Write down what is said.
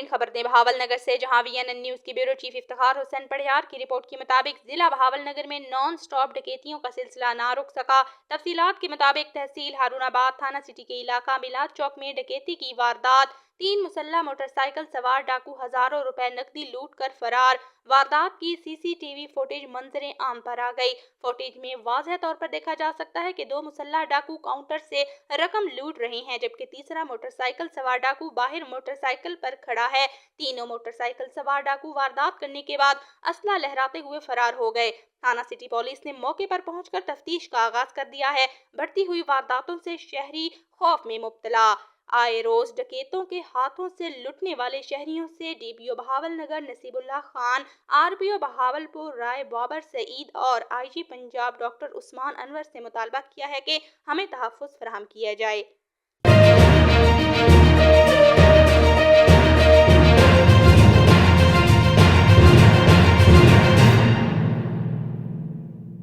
नाज़रीन, खबर दें बहावल नगर से, जहां VNN न्यूज की ब्यूरो चीफ इफ्तिखार हुसैन पढ़ियार की रिपोर्ट के मुताबिक जिला बहावल नगर में नॉन स्टॉप डकैतियों का सिलसिला ना रुक सका। तफसीलात के मुताबिक तहसील हारूनाबाद थाना सिटी के इलाका मिलाद चौक में डकैती की वारदात। 3 मुसल्ला मोटरसाइकिल सवार डाकू हजारों रुपए नकदी लूट कर फरार। वारदात की CCTV फुटेज मंजरे आम पर आ गई। फुटेज में वाज़ेह तौर पर देखा जा सकता है कि 2 मुसल्ला डाकू काउंटर से रकम लूट रहे हैं, जबकि तीसरा मोटरसाइकिल सवार डाकू बाहर मोटरसाइकिल पर खड़ा है। तीनों मोटरसाइकिल सवार डाकू वारदात करने के बाद असला लहराते हुए फरार हो गए। थाना सिटी पुलिस ने मौके पर पहुंचकर तफ्तीश का आगाज कर दिया है। बढ़ती हुई वारदातों से शहरी खौफ में मुब्तला। आए रोज डकैतों के हाथों से लुटने वाले शहरियों से DPO बहावल नगर नसीबुल्लाह खान, RPO बहावलपुर राय बाबर सईद और IG पंजाब डॉक्टर उस्मान अनवर से मुतालबा किया है कि हमें तहफ़्फ़ुज़ फराहम किया जाए।